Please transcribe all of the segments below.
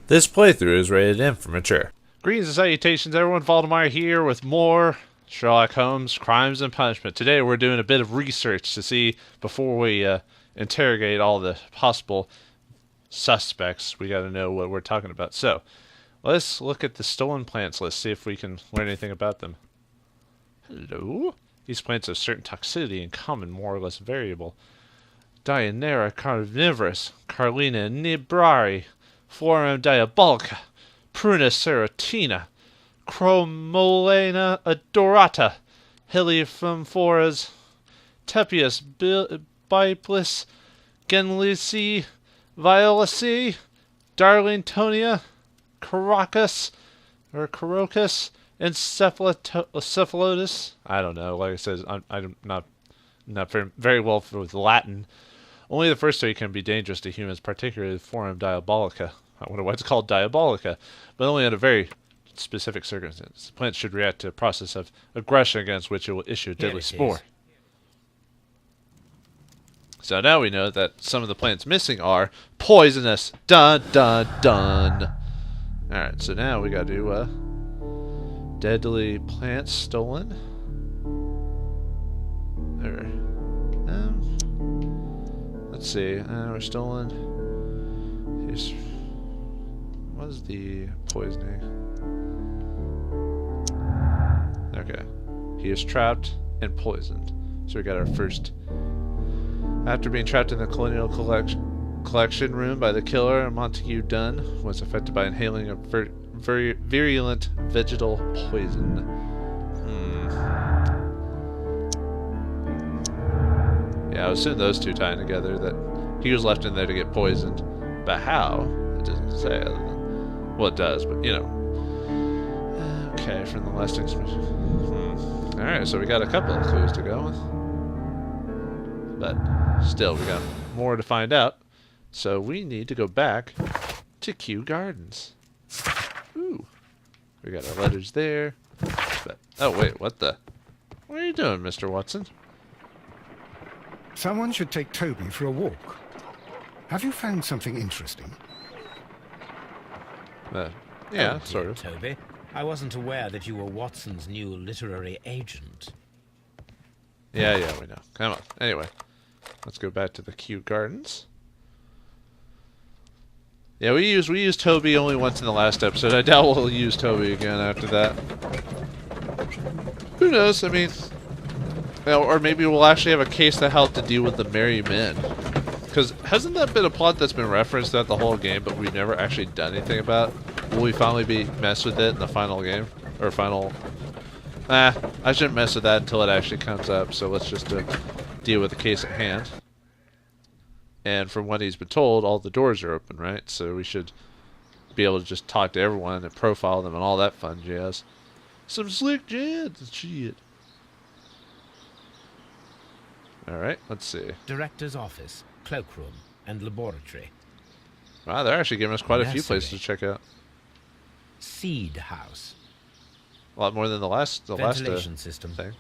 This playthrough is rated M for mature. Greetings and salutations, everyone. Vauldemare here with more Sherlock Holmes Crimes and Punishment. Today we're doing a bit of research to see, before we interrogate all the possible suspects, we got to know what we're talking about. So, let's look at the stolen plants list, see if we can learn anything about them. Hello? These plants have certain toxicity in common, more or less variable. Dianera carnivorous, Carlina nibrari, Florum diabolica, Pruna serotina, Chromolena adorata, Heliophoras, Tepius biplis, Genlisi, Violaceae, Darlingtonia, Caracas, or Carocus, Encephalotus. I don't know. Like I said, I'm not very well with Latin. Only the first three can be dangerous to humans, particularly Forum diabolica. I wonder why it's called diabolica, but only under very specific circumstances. Plants should react to a process of aggression against which it will issue a deadly spore. So now we know that some of the plants missing are poisonous. Dun dun dun. Alright, so now we gotta do deadly plants stolen. There. Let's see. We're stolen. What is the poisoning? Okay. He is trapped and poisoned. So we got our first. After being trapped in the colonial collection room by the killer, Montague Dunne was affected by inhaling a very virulent vegetal poison. Yeah, I would assume those two tying together, that he was left in there to get poisoned. But how? It doesn't say other than... Well, it does, but, you know. Okay, from the last expedition. Alright, so we got a couple of clues to go with. But still, we got more to find out. So we need to go back to Kew Gardens. Ooh. We got our letters there. But, oh, wait, what the... What are you doing, Mr. Watson? Someone should take Toby for a walk. Have you found something interesting? Yeah, oh, sort of. Toby, I wasn't aware that you were Watson's new literary agent. Yeah, we know. Come on. Anyway, let's go back to the Kew Gardens. Yeah, we used Toby only once in the last episode. I doubt we'll use Toby again after that. Who knows? I mean... Or maybe we'll actually have a case to help to deal with the Merry Men. Because hasn't that been a plot that's been referenced throughout the whole game, but we've never actually done anything about? Will we finally mess with it in the final game? Or final... I shouldn't mess with that until it actually comes up, so let's just deal with the case at hand. And from what he's been told, all the doors are open, right? So we should be able to just talk to everyone and profile them and all that fun jazz. Some slick jazz and shit. Alright, let's see. Director's office, cloakroom, and laboratory. Wow, they're actually giving us quite a few Nursery. places to check out. Seed house. A lot more than the last Ventilation system. thing.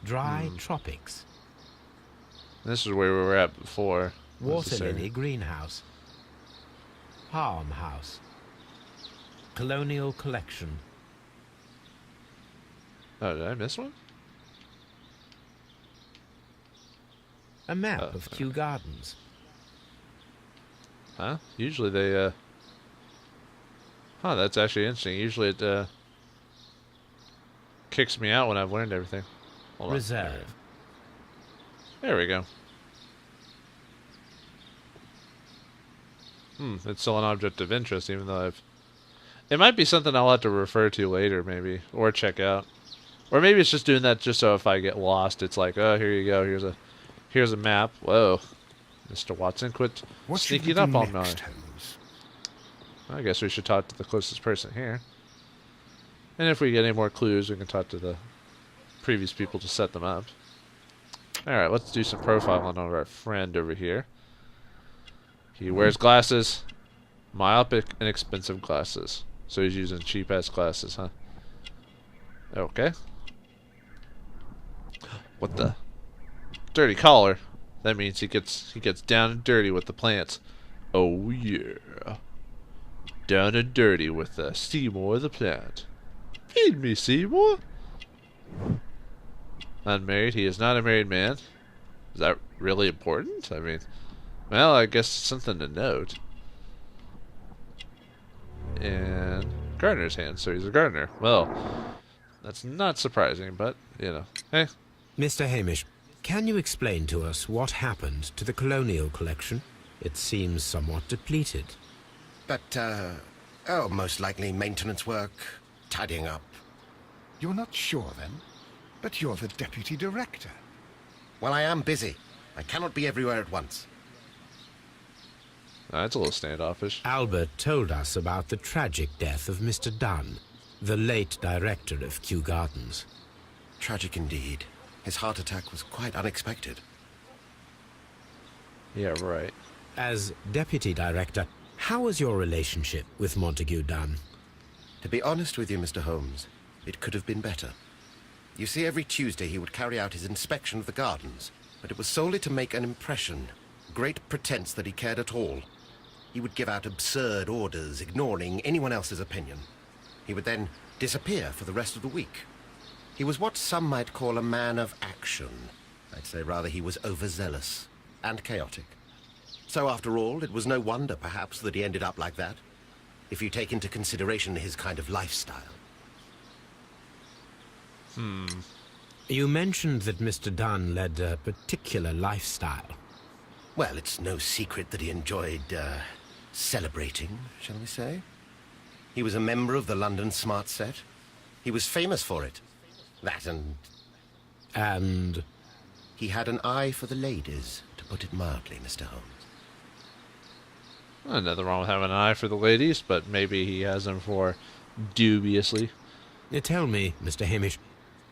Dry tropics. This is where we were at before. Water lily greenhouse. Palm house. Colonial collection. Oh, did I miss one? A map of Kew Gardens. Huh? Usually they, Huh, that's actually interesting. Usually it, kicks me out when I've learned everything. Hold on. Reserve. There we go. It's still an object of interest, even though I've... It might be something I'll have to refer to later, maybe. Or check out. Or maybe it's just doing that just so if I get lost, it's like, oh, here you go, here's a map. Whoa. Mr. Watson, quit sneaking up on me. I guess we should talk to the closest person here. And if we get any more clues, we can talk to the previous people to set them up. Alright, let's do some profiling on our friend over here. He wears glasses. Myopic and expensive glasses. So he's using cheap-ass glasses, huh? Okay. What the? Dirty collar. That means he gets down and dirty with the plants. Oh yeah. Down and dirty with Seymour the plant. Feed me, Seymour. Unmarried. He is not a married man. Is that really important? I mean, well, I guess it's something to note. And gardener's hand, so he's a gardener. Well, that's not surprising, but, you know. Hey. Mr. Hamish, can you explain to us what happened to the colonial collection? It seems somewhat depleted. But, most likely maintenance work, tidying up. You're not sure, then? But you're the deputy director. Well, I am busy. I cannot be everywhere at once. That's a little standoffish. Albert told us about the tragic death of Mr. Dunne, the late director of Kew Gardens. Tragic indeed. His heart attack was quite unexpected. Yeah, right. As deputy director, how was your relationship with Montague Dunne? To be honest with you, Mr. Holmes, it could have been better. You see, every Tuesday he would carry out his inspection of the gardens, but it was solely to make an impression. Great pretense that he cared at all. He would give out absurd orders, ignoring anyone else's opinion. He would then disappear for the rest of the week. He was what some might call a man of action. I'd say rather he was overzealous and chaotic. So after all, it was no wonder, perhaps, that he ended up like that, if you take into consideration his kind of lifestyle. You mentioned that Mr. Dunne led a particular lifestyle. Well, it's no secret that he enjoyed, celebrating, shall we say. He was a member of the London Smart Set. He was famous for it. That And he had an eye for the ladies, to put it mildly, Mr. Holmes. Well, nothing wrong with having an eye for the ladies, but maybe he has them for dubiously. tell me, Mr. Hamish,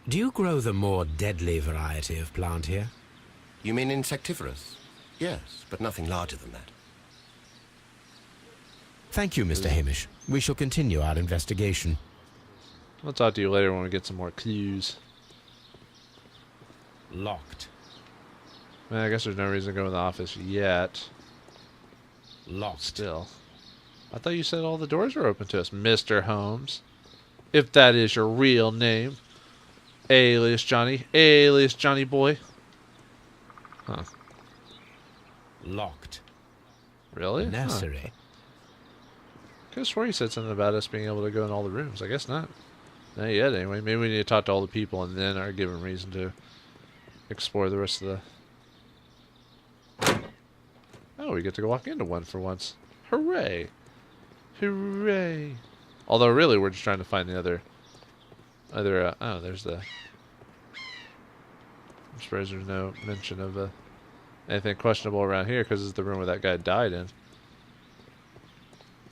do you grow the more deadly variety of plant here? You mean insectivorous? Yes, but nothing larger than that. Thank you, Mr. Hamish. We shall continue our investigation. I'll talk to you later when we get some more clues. Locked. Well, I guess there's no reason to go in the office yet. Locked. Still. I thought you said all the doors were open to us, Mr. Holmes. If that is your real name. Alias Johnny boy. Huh. Locked. Really? Nursery. I could have swore you said something about us being able to go in all the rooms. I guess not. Not yet, anyway. Maybe we need to talk to all the people and then are given reason to explore the rest of the... Oh, we get to go walk into one for once. Hooray! Hooray! Although, really, we're just trying to find the other... oh, there's the... I'm surprised there's no mention of anything questionable around here because it's the room where that guy died in.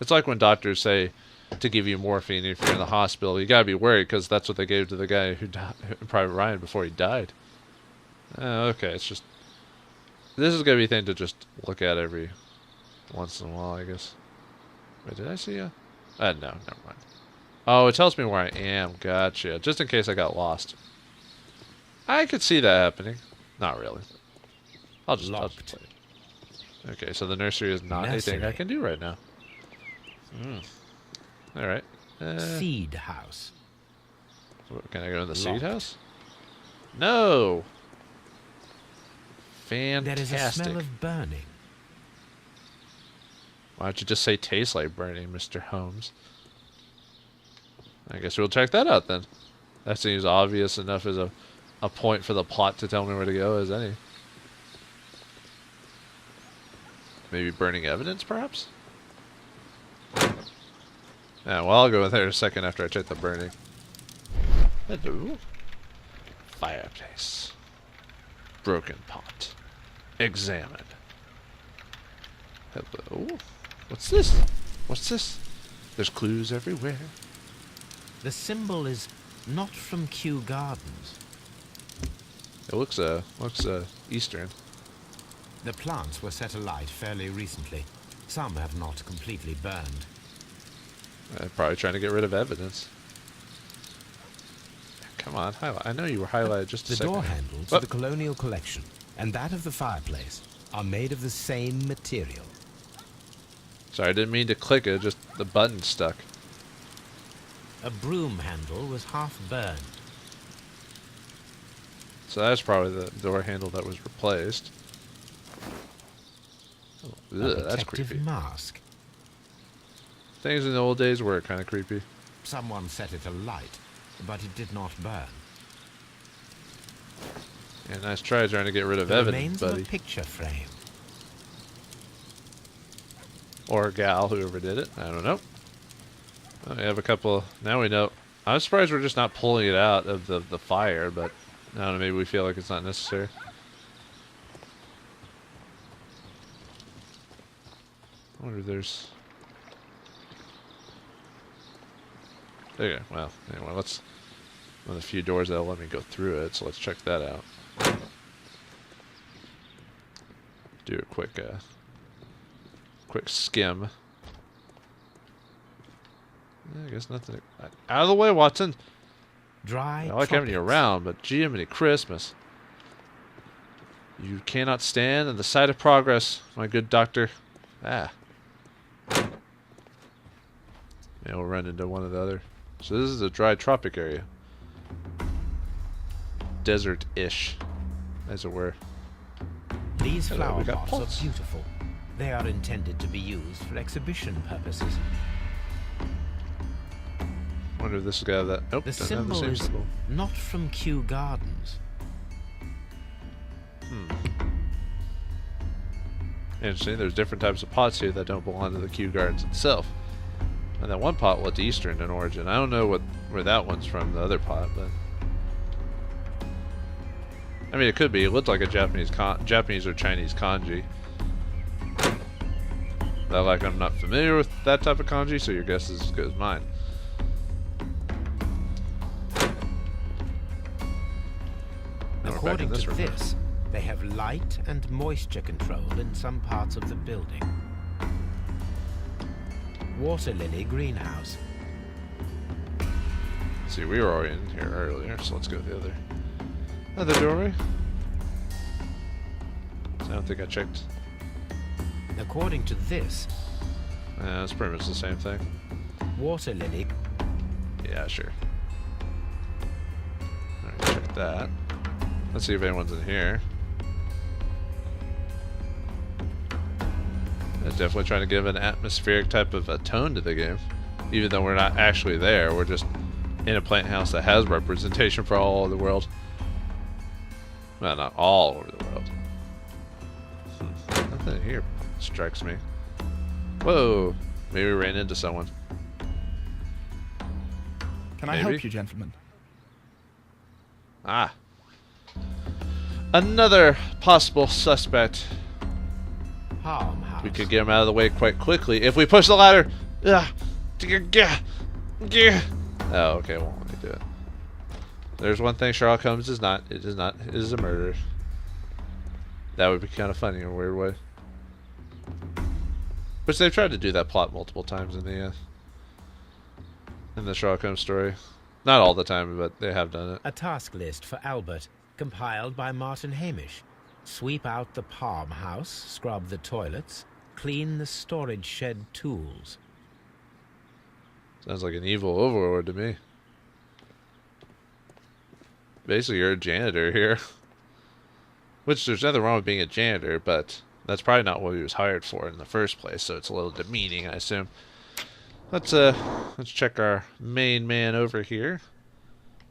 It's like when doctors say to give you morphine if you're in the hospital. You gotta be worried because that's what they gave to the guy who died, Private Ryan, before he died. Okay, it's just... This is gonna be a thing to just look at every once in a while, I guess. Wait, did I see a... no, never mind. Oh, it tells me where I am. Gotcha. Just in case I got lost. I could see that happening. Not really. I'll just play it. Okay, so the nursery is not anything I can do right now. Alright. Seed house. Can I go in the seed house? No! Fantastic. There is a smell of burning. Why don't you just say tastes like burning, Mr. Holmes? I guess we'll check that out then. That seems obvious enough as a point for the plot to tell me where to go as any. Maybe burning evidence, perhaps? Yeah, well, I'll go in there in a second after I check the burning. Hello. Fireplace. Broken pot. Examine. Hello. What's this? What's this? There's clues everywhere. The symbol is not from Kew Gardens. It looks Eastern. The plants were set alight fairly recently. Some have not completely burned. Probably trying to get rid of evidence. Come on, highlight. I know you were highlighted just a second. The door handles of the colonial collection and that of the fireplace are made of the same material. Sorry, I didn't mean to click it, just the button stuck. A broom handle was half burned. So that's probably the door handle that was replaced. Oh, A ugh, that's protective creepy. mask. Things in the old days were kind of creepy. Someone set it alight, but it did not burn. Yeah, nice try trying to get rid of The evidence, remains buddy. of a picture frame. Or gal, whoever did it. I don't know. Oh, we have a couple. Now we know. I'm surprised we're just not pulling it out of the fire, but I don't know. Maybe we feel like it's not necessary. I wonder if there's. There you go. Well, anyway, let's. One of the few doors that'll let me go through it, so let's check that out. Do a quick skim. I guess nothing. Out of the way, Watson. Dry I like having you tropics. around, but Jiminy Christmas. You cannot stand in the sight of progress, my good doctor. Ah. Yeah, we'll run into one or the other. So this is a dry tropic area. Desert-ish, as it were. These Hello, flower we got pots pots. are beautiful. They are intended to be used for exhibition purposes. Wonder if this has got that. Nope, The doesn't have the symbol same is symbol. not from Kew Gardens. Interesting. There's different types of pots here that don't belong to the Kew Gardens itself. And that one pot looked Eastern in origin. I don't know where that one's from, the other pot, but I mean, it could be. It looked like a Japanese or Chinese kanji. But like, I'm not familiar with that type of kanji, so your guess is as good as mine. Now we're back in According to room. this, they have light and moisture control in some parts of the building. Water lily greenhouse. See, we were already in here earlier, so let's go to the other doorway. I don't think I checked. According to this, Yeah, it's pretty much the same thing. water lily. Yeah, sure. Alright, check that. Let's see if anyone's in here. That's definitely trying to give an atmospheric type of a tone to the game. Even though we're not actually there, we're just in a plant house that has representation for all over the world. Well, not all over the world. Nothing here strikes me. Whoa! Maybe we ran into someone. Can I Maybe. help you, gentlemen? Ah. Another possible suspect. Farmhouse. We could get him out of the way quite quickly if we push the ladder. Oh, okay, well, let me do it. There's one thing Sherlock Holmes is not. It is not. It is a murderer. That would be kind of funny in a weird way. Which they've tried to do that plot multiple times in the Sherlock Holmes story. Not all the time, but they have done it. A task list for Albert, compiled by Martin Hamish. Sweep out the palm house, scrub the toilets, clean the storage shed tools. Sounds like an evil overlord to me. Basically, you're a janitor here. Which, there's nothing wrong with being a janitor, but that's probably not what he was hired for in the first place, so it's a little demeaning, I assume. Let's check our main man over here.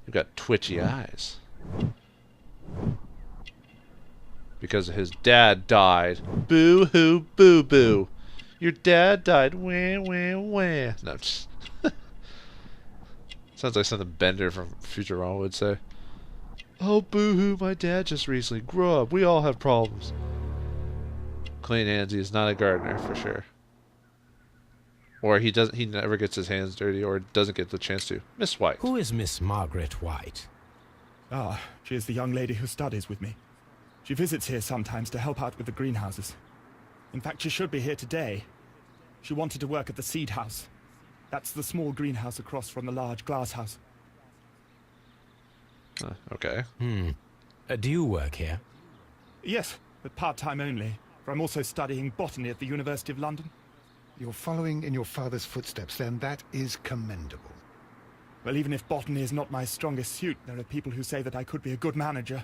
We've got twitchy eyes. Because his dad died. Boo-hoo, boo-boo. Your dad died. Wah, wah, wah. No, I'm just... Sounds like something Bender from Futurama would say. Oh, boo-hoo, my dad just recently grew up. We all have problems. Clean hands, he is not a gardener, for sure. Or he never gets his hands dirty, or doesn't get the chance to. Miss White. Who is Miss Margaret White? Ah, she is the young lady who studies with me. She visits here sometimes to help out with the greenhouses. In fact, she should be here today. She wanted to work at the seed house. That's the small greenhouse across from the large glass house. Okay. Do you work here? Yes, but part-time only, for I'm also studying botany at the University of London. You're following in your father's footsteps, then that is commendable. Well, even if botany is not my strongest suit, there are people who say that I could be a good manager.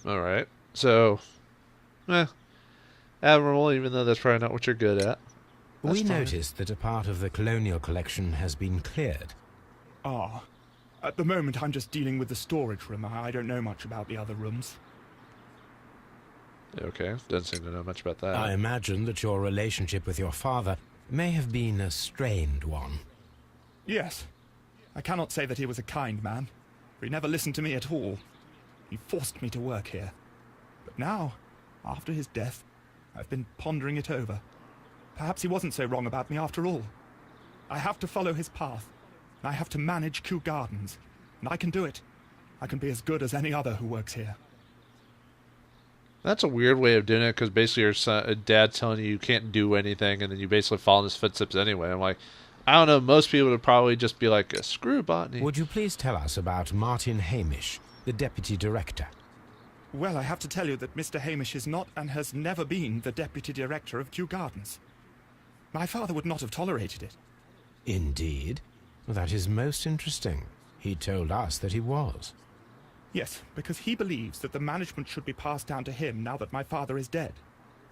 Alright. So, admirable, even though that's probably not what you're good at. That's We fine. noticed that a part of the colonial collection has been cleared. Ah. At the moment, I'm just dealing with the storage room. I don't know much about the other rooms. Okay, doesn't seem to know much about that. I imagine that your relationship with your father may have been a strained one. Yes. I cannot say that he was a kind man, for he never listened to me at all. He forced me to work here. But now, after his death, I've been pondering it over. Perhaps he wasn't so wrong about me after all. I have to follow his path. I have to manage Kew Gardens. And I can do it. I can be as good as any other who works here. That's a weird way of doing it, because basically your dad's telling you can't do anything, and then you basically follow in his footsteps anyway. I'm like, I don't know, most people would probably just be like, screw botany. Would you please tell us about Martin Hamish, the deputy director? Well, I have to tell you that Mr. Hamish is not and has never been the deputy director of Kew Gardens. My father would not have tolerated it. Indeed. That is most interesting. He told us that he was. Yes, because he believes that the management should be passed down to him now that my father is dead.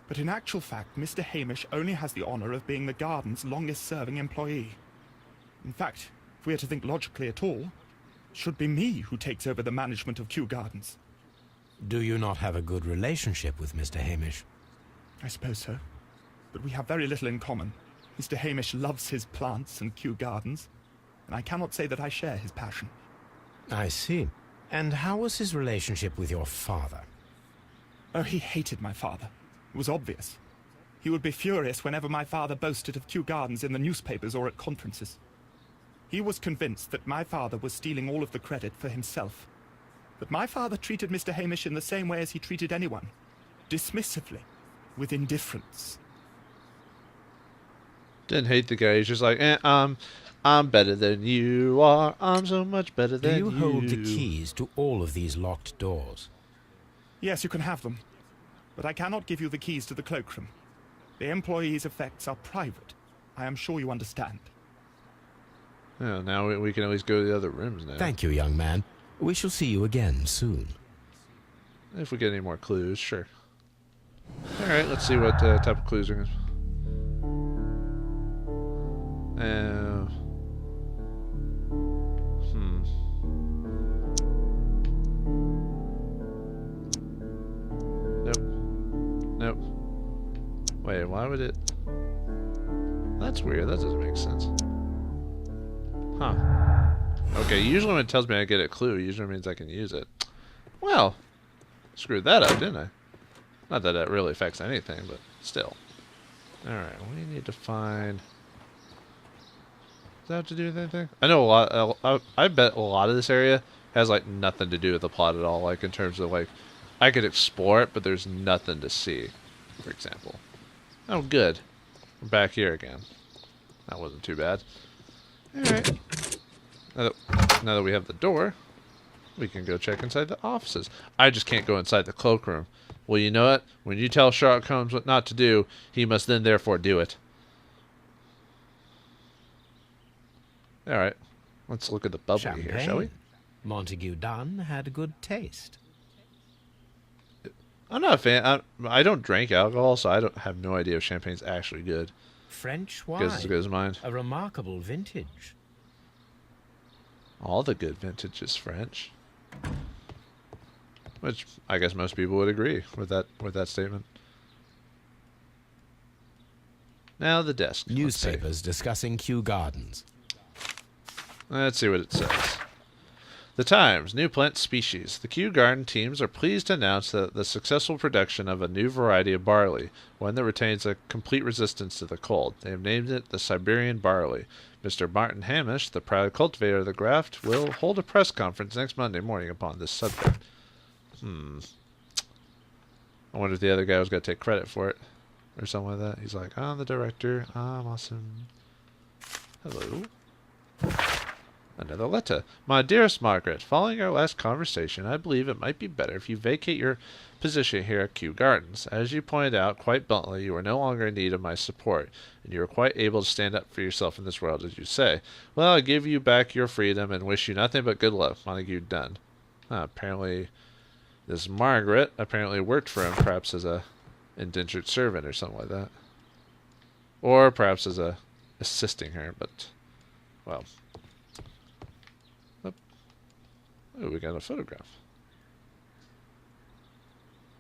But in actual fact, Mr. Hamish only has the honor of being the garden's longest-serving employee. In fact, if we are to think logically at all, it should be me who takes over the management of Kew Gardens. Do you not have a good relationship with Mr. Hamish? I suppose so. But we have very little in common. Mr. Hamish loves his plants and Kew Gardens, and I cannot say that I share his passion. I see. And how was his relationship with your father? Oh, he hated my father. It was obvious. He would be furious whenever my father boasted of Kew Gardens in the newspapers or at conferences. He was convinced that my father was stealing all of the credit for himself. But my father treated Mr. Hamish in the same way as he treated anyone. Dismissively. With indifference. Didn't hate the guy. He's just like, I'm better than you are. I'm so much better Do than you hold the keys to all of these locked doors? Yes, you can have them. But I cannot give you the keys to the cloakroom. The employees' effects are private. I am sure you understand. Yeah, now we can at least go to the other rooms now. Thank you, young man. We shall see you again soon. If we get any more clues, sure. Alright, let's see what type of clues we're going to... Nope. Wait, why would it... That's weird. That doesn't make sense. Huh. Okay, usually when it tells me I get a clue, it usually means I can use it. Well, screwed that up, didn't I? Not that it really affects anything, but still. Alright, we need to find... Does that have to do with anything? I know a lot... I bet a lot of this area has, like, nothing to do with the plot at all. Like, in terms of, like... I could explore it, but there's nothing to see, for example. Oh, good. We're back here again. That wasn't too bad. Alright. Now that we have the door, we can go check inside the offices. I just can't go inside the cloakroom. Well, you know what? When you tell Sherlock Holmes what not to do, he must then therefore do it. Alright. Let's look at the bubbly here, shall we? Champagne. Montague Dunne had good taste. I'm not a fan. I don't drink alcohol, so I don't have no idea if champagne's actually good. French wine. Guess as good as mine. A remarkable vintage. All the good vintage is French. Which I guess most people would agree with that statement. Now the desk. Newspapers discussing Kew Gardens. Let's see what it says. The Times, new plant species. The Kew Garden teams are pleased to announce that the successful production of a new variety of barley, one that retains a complete resistance to the cold. They have named it the Siberian barley. Mr. Martin Hamish, the proud cultivator of the graft, will hold a press conference next Monday morning upon this subject. I wonder if the other guy was going to take credit for it. Or something like that. He's like, I'm the director. I'm awesome. Hello. Another letter. My dearest Margaret, following our last conversation, I believe it might be better if you vacate your position here at Kew Gardens. As you pointed out quite bluntly, you are no longer in need of my support, and you are quite able to stand up for yourself in this world, as you say. Well, I give you back your freedom and wish you nothing but good luck. Montague Dunne. Apparently, this Margaret apparently worked for him, perhaps as a indentured servant or something like that. Or perhaps as a assisting her, but, well. Oh, we got a photograph.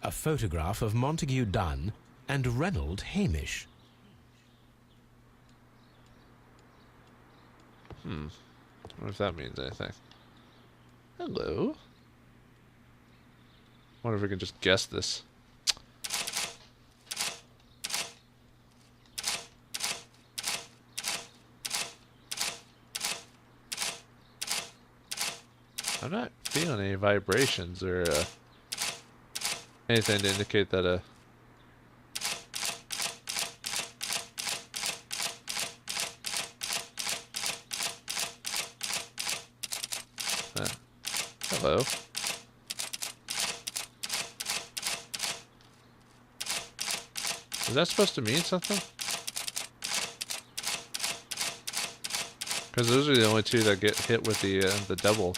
A photograph of Montague Dunne and Reynold Hamish. I wonder if that means anything. Hello. Wonder if we can just guess this. I'm not feeling any vibrations or anything to indicate that hello. Is that supposed to mean something? Because those are the only two that get hit with the double.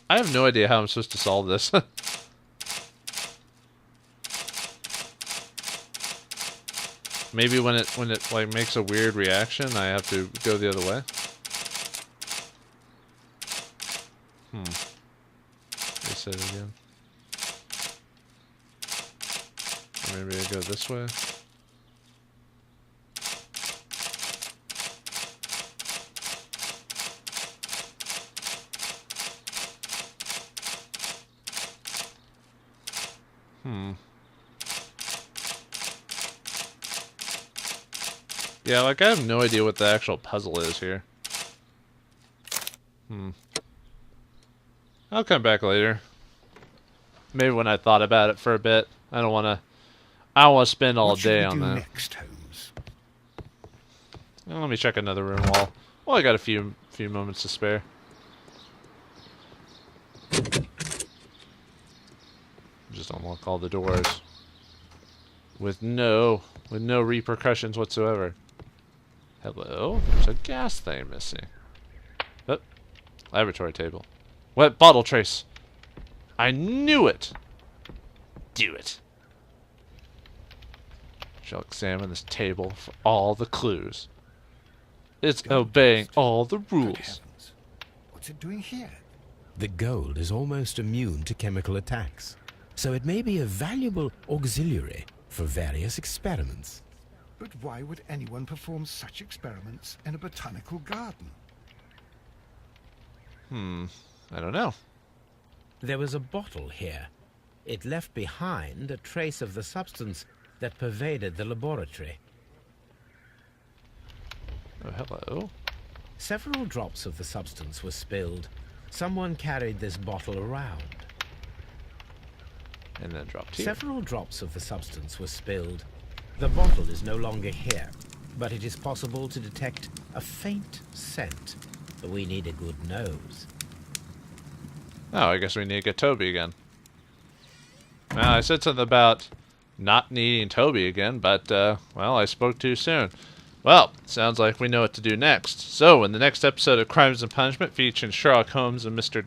I have no idea how I'm supposed to solve this. Maybe when it like makes a weird reaction, I have to go the other way. Reset it again. Or maybe I go this way. Yeah, like I have no idea what the actual puzzle is here. I'll come back later. Maybe when I thought about it for a bit. I don't want to spend all day on that. Next, Holmes? Well, let me check another room while I got a few moments to spare. Just unlock all the doors with no repercussions whatsoever. Hello? There's a gas thing missing. Oh, laboratory table. Wet bottle trace. I knew it. Do it. Shall examine this table for all the clues. It's obeying all the Good rules. heavens. What's it doing here? The gold is almost immune to chemical attacks, so it may be a valuable auxiliary for various experiments. But why would anyone perform such experiments in a botanical garden? I don't know. There was a bottle here. It left behind a trace of the substance that pervaded the laboratory. Oh, hello. Several drops of the substance were spilled. Someone carried this bottle around. And then dropped here. Several drops of the substance were spilled. The bottle is no longer here, but it is possible to detect a faint scent. We need a good nose. Oh, I guess we need to get Toby again. Well, I said something about not needing Toby again, but, well, I spoke too soon. Well, sounds like we know what to do next. So, in the next episode of Crimes and Punishment, featuring Sherlock Holmes and Mr.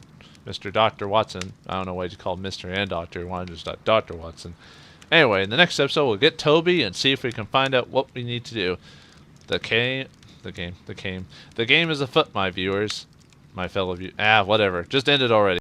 Dr. Watson. I don't know why you call Mr. and Dr. Why just Dr. Watson. Anyway, in the next episode, we'll get Toby and see if we can find out what we need to do. The game is afoot, my viewers. My fellow viewers. Whatever. Just end it already.